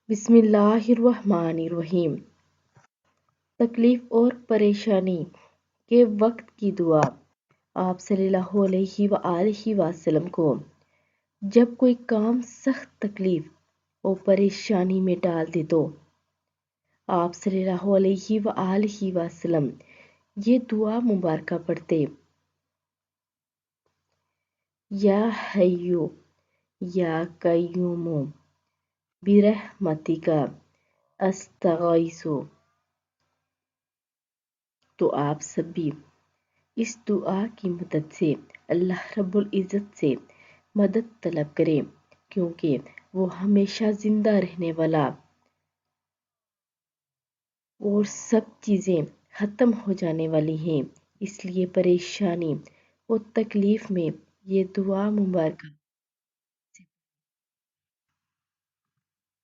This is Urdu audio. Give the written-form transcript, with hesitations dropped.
بسم اللہ الرحمن الرحیم۔ تکلیف اور پریشانی کے وقت کی دعا۔ آپ صلی اللہ علیہ وآلہ وسلم کو جب کوئی کام سخت تکلیف اور پریشانی میں ڈال دے تو آپ صلی اللہ علیہ وآلہ وسلم یہ دعا مبارکہ پڑھتے: یا حیو یا قیوم برحمتک استغیث۔ تو آپ سب بھی اس دعا کی مدد سے اللہ رب العزت سے مدد طلب کریں، کیونکہ وہ ہمیشہ زندہ رہنے والا اور سب چیزیں ختم ہو جانے والی ہیں، اس لیے پریشانی اور تکلیف میں یہ دعا مبارکہ